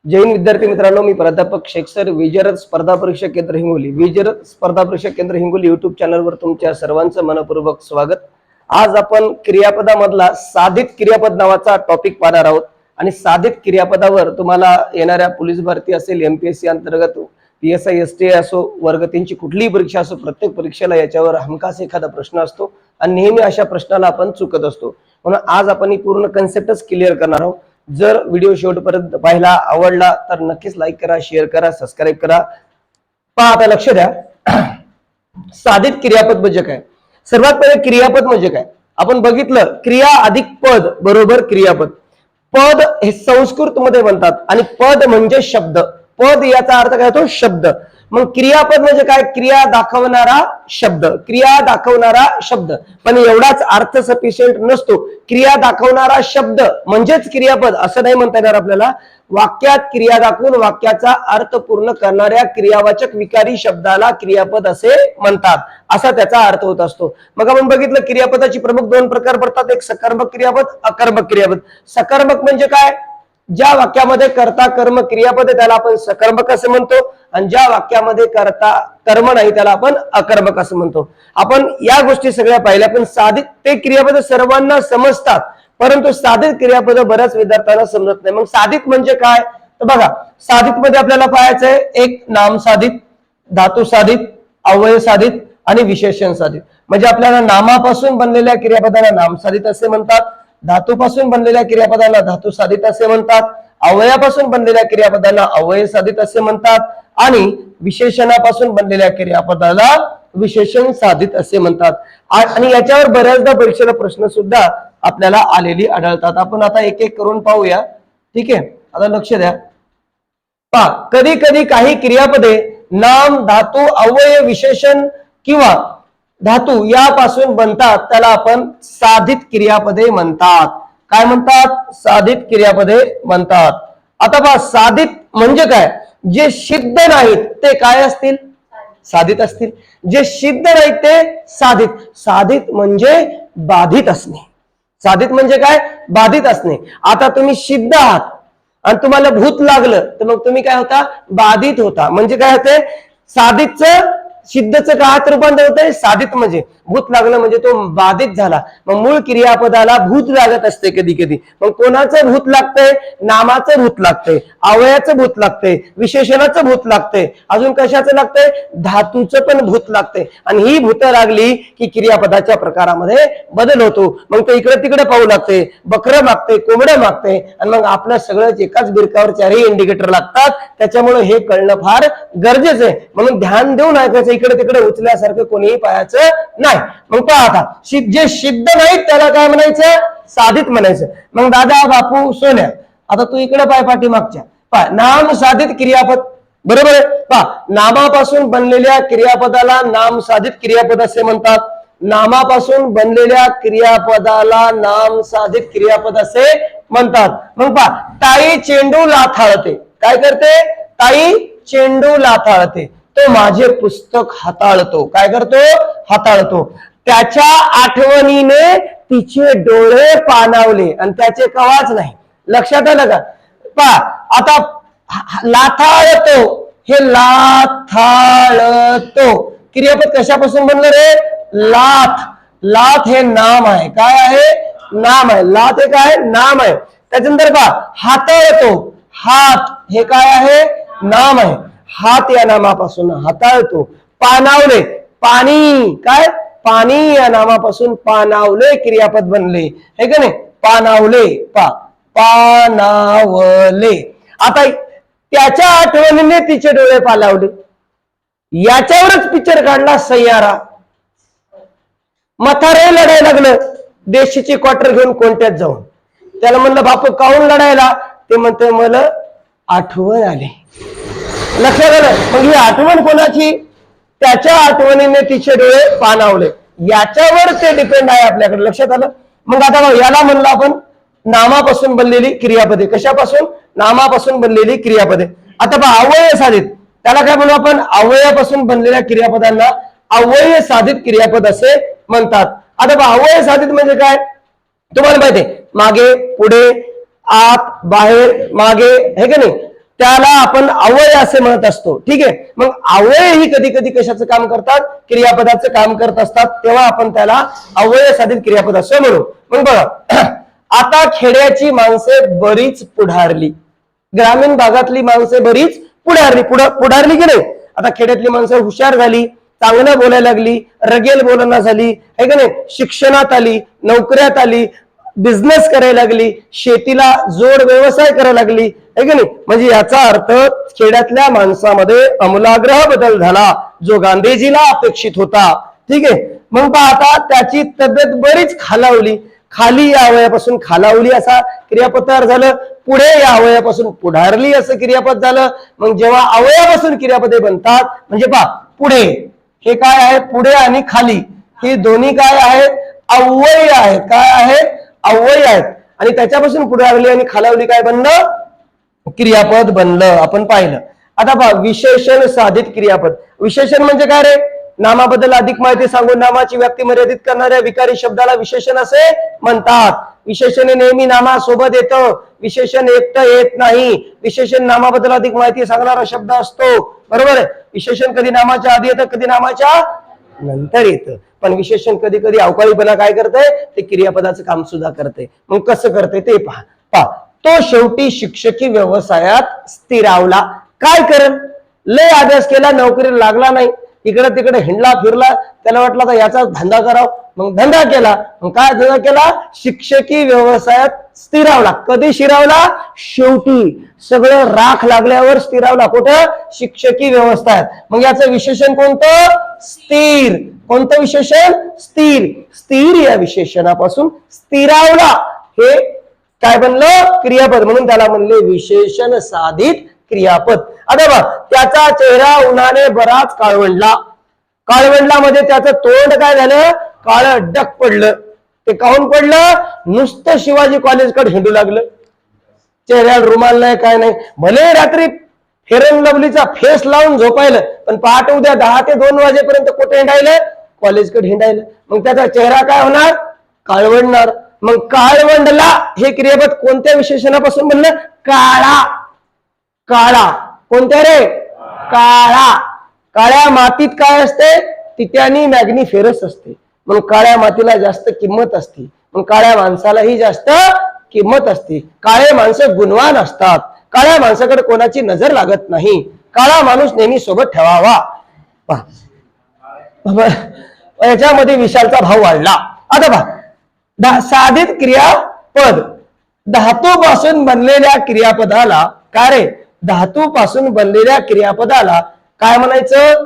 जय हिंद विद्यार्थी मित्रांनो, मी प्राध्यापक शेख सर, विजयरथ स्पर्धा परीक्षा केंद्र हिंगोली, विजयरथ स्पर्धा परीक्षा केंद्र हिंगोली युट्यूब चॅनलवर तुमच्या सर्वांचं मनपूर्वक स्वागत। आज आपण क्रियापदामधला साधित क्रियापद नावाचा टॉपिक पाहणार आहोत आणि साधित क्रियापदावर तुम्हाला येणाऱ्या पोलीस भरती असेल, एमपीएससी अंतर्गत पीएसआय एसटी असो, वर्ग 3 ची कुठलीही परीक्षा असो, प्रत्येक परीक्षेला याच्यावर हमखास एखादा प्रश्न असतो आणि नेहमी अशा प्रश्नाला आपण चुकत असतो। म्हणून आज आपण ही पूर्ण कन्सेप्टच क्लिअर करणार आहोत। जर व्हिडिओ शेवटपर्यंत पाहिला, आवडला तर नक्कीच लाईक करा, शेअर करा, सबस्क्राईब करा। पहा, आता लक्ष द्या, साधित क्रियापद म्हणजे काय। सर्वात पहिले क्रियापद म्हणजे काय आपण बघितलं, क्रिया अधिक पद बरोबर क्रियापद। पद हे संस्कृत मध्ये म्हणतात आणि पद म्हणजे शब्द। पद याचा अर्थ काय होतो? शब्द। मग क्रियापद म्हणजे काय? क्रिया दाखवणारा शब्द, क्रिया दाखवणारा शब्द। पण एवढाच अर्थ सफिशियंट नसतो। क्रिया दाखवणारा शब्द म्हणजेच क्रियापद असं नाही म्हणता येणार आपल्याला। वाक्यात क्रिया दाखवून वाक्याचा अर्थ पूर्ण करणाऱ्या क्रियावाचक विकारी शब्दाला क्रियापद असे म्हणतात, असा त्याचा अर्थ होत असतो। मग आपण बघितलं, क्रियापदाची प्रमुख दोन प्रकार पडतात, एक सकर्मक क्रियापद, अकर्मक क्रियापद। सकर्मक म्हणजे काय? ज्या वाक्यामध्ये कर्ता कर्म क्रियापद आहे त्याला आपण सकर्मक असे म्हणतो आणि ज्या वाक्यामध्ये कर्ता कर्म नाही त्याला आपण अकर्मक असं म्हणतो। आपण या गोष्टी सगळ्या पाहिल्या, पण साधित ते क्रियापद सर्वांना समजतात, परंतु साधित क्रियापद बऱ्याच विद्यार्थ्यांना समजत नाही। मग साधित म्हणजे काय? तर बघा, साधित मध्ये आपल्याला पाहायचं आहे, एक नाम साधित, धातू साधित, अव्यय साधित आणि विशेषण साधित। म्हणजे आपल्याला नामापासून बनलेल्या क्रियापदाला नाम साधित असे म्हणतात, धातूपासून बनलेल्या क्रियापदाला धातू साधित असे म्हणतात, अवयवापासून बनलेल्या क्रियापदाला अवयव साधित असे म्हणतात आणि विशेषणापासून बनलेल्या क्रियापदाला विशेषण साधित असे म्हणतात। आणि याच्यावर बऱ्याचदा परीक्षेला प्रश्न सुद्धा आपल्याला आलेली आढळतात। आपण आता एक एक करून पाहूया, ठीक आहे? आता लक्ष द्या, पहा, कधी कधी काही क्रियापदे नाम, धातू, अवयव, विशेषण किंवा धातू यापासून बनतात, त्याला आपण साधित क्रियापदे म्हणतात। काय म्हणतात? साधित क्रियापदे म्हणतात। आता पहा, साधित म्हणजे काय? जे सिद्ध नाहीत ते काय असतील? साधित असतील। जे सिद्ध नाहीत ते साधित। साधित म्हणजे बाधित असणे। साधित म्हणजे काय? बाधित असणे। आता तुम्ही सिद्ध आहात आणि तुम्हाला भूत लागलं तर मग तुम्ही काय होता? बाधित होता। म्हणजे काय होते? साधितचं सिद्धचं काळात रूपांतर होतंय साधित मध्ये। भूत लागलं म्हणजे तो बाधित झाला। मग मूळ क्रियापदाला भूत लागत असते कधी कधी। मग कोणाचं भूत लागतंय? नामाचं भूत लागतंय, अवयवाचं भूत लागतंय, विशेषणाचं भूत लागतंय, अजून कशाचं लागतंय? धातूचं पण भूत लागतंय। आणि ही भूत लागली की क्रियापदाच्या प्रकारामध्ये बदल होतो। मग ते इकडे तिकडे पाहू लागते, बकरं मागते, कोंबडं मागते आणि मग आपलं सगळंच एकाच बिरकावर चारही इंडिकेटर लागतात। त्याच्यामुळे हे कळणं फार गरजेचं आहे। म्हणून ध्यान देऊन ऐकायचं, इकडे तिकडे उचल्यासारखं कोणीही पाहायचं नाही। मग पहा, आता जे सिद्ध नाहीत त्याला काय म्हणायचं? साधित म्हणायचं। मग दादा, बापू, सोन्या, आता तू इकडे पाय पाठीमागच्या, पहा, नाम साधित क्रियापद बरोबर आहे। पहा, नामापासून बनलेल्या क्रियापदाला नाम साधित क्रियापद असे म्हणतात। नामापासून बनलेल्या क्रियापदाला नाम साधित क्रियापद असे म्हणतात। मग पहा, ताई चेंडू लाथाळते, काय करते? ताई चेंडू लाथाळते, तो माझे पुस्तक हाताळतो, काय करतो? हाताळतो। त्याच्या आठवणीने तिचे डोळे पाणावले आणि त्याचे कवाच नाही। लक्षात आलं का? पहा, आता लाथाळतो, हे लाथाळतो क्रियापद कशापासून बनलं रे? लाथ। लाथ हे नाम आहे। काय आहे? नाम आहे। लाथ हे काय? नाम आहे। त्याच्यानंतर पहा, हाताळतो, हात हे काय आहे? नाम आहे। हात या नामापासून हाताळतो। पाणावले, पाणी, काय? पाणी या नामापासून पाणावले क्रियापद बनले, हे का नाही? पाणावले, पाणावले। आता त्याच्या आठवणीने तिचे डोळे पाणावले, याच्यावरच पिक्चर काढला सय्यारा। म्हातारे लढायला लागलं देशीची क्वार्टर घेऊन कोणत्यात जाऊन। त्याला म्हणलं, बापू काहून लढायला? ते म्हणते, मला आठवण आली। लक्षात आलं? मग ही आठवण कोणाची? त्याच्या आठवणीने तिचे डोळे पाणावले, याच्यावर ते डिपेंड आहे आपल्याकडे। लक्षात आलं? मग आता याला म्हणलं आपण नामापासून बनलेली क्रियापदे। कशापासून? नामापासून बनलेली क्रियापदे। आता पहा, अवयव साधित, त्याला काय म्हणू आपण? अवयवापासून बनलेल्या क्रियापदांना अवयव साधित क्रियापद असे म्हणतात। आता पहा, अवयव साधित म्हणजे काय? तुम्हाला माहिती आहे, मागे, पुढे, आत, बाहेर, मागे, हे का नाही? त्याला आपण अवयव असे म्हणत असतो. ठीक आहे, मग अवयव ही कधी कधी कशाचं काम करतात, क्रियापदाचं काम करत असतात, तेव्हा आपण त्याला अवयव साधित क्रियापद असं म्हणू. मग बघा, आता खेड्याची माणसे बरीच पुढारली, ग्रामीण भागातली माणसे बरीच पुढारली की नाही. आता खेड्यातली माणसं हुशार झाली, चांगलं बोलायला लागली, रगेल बोलणं झाली आहे का नाही, शिक्षणात आली, नोकऱ्यात आली, बिझनेस करायला लागली, शेतीला जोड व्यवसाय करायला लागली आहे का नाही. म्हणजे याचा अर्थ खेड्यातल्या माणसामध्ये आमूलाग्र बदल झाला, जो गांधीजीला अपेक्षित होता. ठीक आहे, मग आता त्याची तब्येत बरीच खालावली, खाली या अवयापासून खालावली असा क्रियापद तयार झालं, पुढे या अवयापासून पुढारली असं क्रियापद झालं. मग जेव्हा अवयापासून क्रियापदे बनतात म्हणजे पहा, पुढे हे काय आहे, पुढे आणि खाली हे दोन्ही काय आहेत, अव्यय आहेत. काय आहेत, अव्यय आहेत. आणि त्याच्यापासून पुढारली आणि खालावली काय बनलं, क्रियापद बनलं, आपण पाहिलं. आता पहा, विशेषण साधित क्रियापद. विशेषण म्हणजे काय रे, नामाबद्दल अधिक माहिती सांगून नामाची व्याप्ती मर्यादित करणाऱ्या विकारी शब्दाला विशेषण असे म्हणतात. विशेषण नेहमी नामासोबत येतं, विशेषण एकटं येत नाही. विशेषण नामाबद्दल अधिक माहिती सांगणारा शब्द असतो, बरोबर आहे. विशेषण कधी नामाच्या आधी येतं, कधी नामाच्या नंतर येतं. पण विशेषण कधी कधी अवकाळीपणा काय करतंय, ते क्रियापदाचं काम सुद्धा करते. मग कसं करते ते पहा. तो शेवटी शिक्षकी व्यवसायात स्थिरावला. काय करेल, लय अभ्यास केला, नोकरीला लागला नाही, इकडे तिकडे हिंडला फिरला, त्याला वाटलं तर याचा धंदा करावा, मग धंदा केला. मग काय धंदा केला, शिक्षकी व्यवसायात स्थिरावला. कधी स्थिरावला, शेवटी सगळं राख लागल्यावर स्थिरावला. कुठं, शिक्षकी व्यवस्थात. मग याचं विशेषण कोणतं, स्थिर. कोणतं विशेषण, स्थिर. स्थिर या विशेषणापासून स्थिरावला हे काय बनलं, क्रियापद. म्हणून त्याला म्हणले विशेषण साधित क्रियापद. आता बघ, त्याचा चेहरा उन्हाने बराच काळवंडला. काळवंडलामध्ये त्याचं तोंड काय झालं, काळ डक पडलं. ते काहून पडलं, नुसतं शिवाजी कॉलेजकडे हिंडू लागलं. चेहऱ्याला रुमाल नाही, काय नाही. भले रात्री फेरन लवलीचा फेस लावून झोपायलं, पण पहाटे उद्या 10 ते 2 वाजेपर्यंत कुठे हिंडायलं, कॉलेजकडे हिंडायलं. मग त्याचा चेहरा काय होणार, काळवंडणार. मग काळवंडला हे क्रियापद कोणत्या विशेषणापासून बनलं, काळा. काळा कोणत्या रे, काळा. काळ्या मातीत काय असते, तित्यानी मॅग्नी फेरस असते. म्हणून काळ्या मातीला जास्त किंमत असते. मग काळ्या माणसालाही जास्त किंमत असते. काळे माणसं गुणवान असतात. काळ्या माणसाकडे कोणाची नजर लागत नाही. काळा माणूस नेहमी सोबत ठेवावा. याच्यामध्ये विशालचा भाव वाढला. आता पहा, साधित क्रियापद. धातूपासून बनलेल्या क्रियापदाला काय रे, धातूपासून बनलेल्या क्रियापदाला काय म्हणायचं,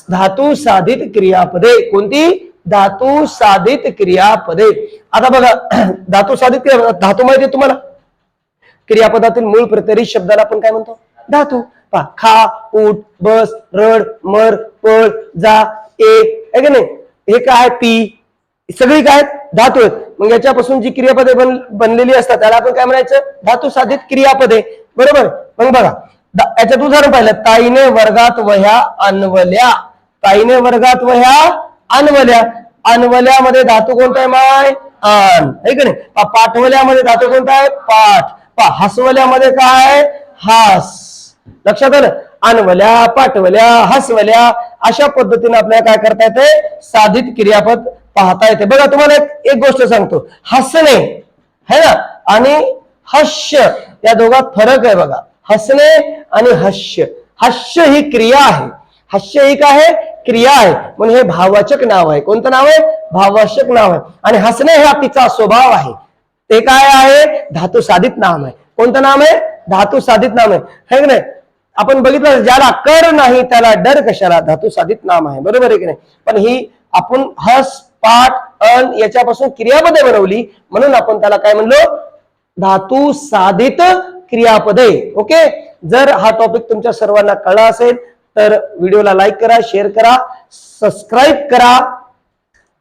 धातू साधित क्रियापदे. कोणती, धातू साधित क्रियापदे. आता बघा, धातू साधित क्रियापद, धातू माहिती आहे तुम्हाला, क्रियापदातील मूळ प्रत्ययी शब्दाला आपण काय म्हणतो, धातू. पहा, खा, उठ, बस, रड, मर, पळ, जा, आहे का नाही, हे काय, पी, सगळी काय धातू आहेत. मग याच्यापासून जी क्रियापदे बनलेली असतात त्याला आपण काय म्हणायचं, धातू साधित क्रियापदे, बरोबर. मग बघा, याच्यात उदाहरण पाहिलं, ताईने वर्गात वह्या आणवल्या. ताईने वर्गात वह्या आणवल्या. आणवल्यामध्ये धातू कोणता आहे, माय, आण, आहे का नाही. पाठवल्यामध्ये धातू कोणता आहे, पाठ. हसवल्यामध्ये काय, हास. लक्षात आलं, आणवल्या, पाठवल्या, हसवल्या, अशा पद्धतीने आपल्याला काय करता येते, साधित क्रियापद पाहता येते. बघा, तुम्हाला एक गोष्ट सांगतो, हसणे है ना आणि हास्य या दोघात फरक आहे. बघा, हसणे आणि हास्य. हास्य ही क्रिया आहे, हास्य ही काय आहे, क्रिया आहे. म्हणून हे भाववाचक नाव आहे. कोणतं नाव आहे, भाववाचक नाव आहे. आणि हसणे हा तिचा स्वभाव आहे. ते काय आहे, धातू साधित नाम आहे. कोणतं नाम आहे, धातू साधित नाम आहे, है की नाही. आपण बघितलं, ज्याला कर नाही त्याला डर कशाला, धातू साधित नाम आहे, बरोबर आहे की नाही. पण ही आपण हस, पाठ, अन याच्यापासून क्रियापदे बनवली, म्हणून आपण त्याला काय म्हणलो, धातू साधित क्रियापदे. ओके. जर हा टॉपिक तुमच्या सर्वांना कळला असेल तर व्हिडिओला लाईक करा, शेअर करा, सबस्क्राईब करा.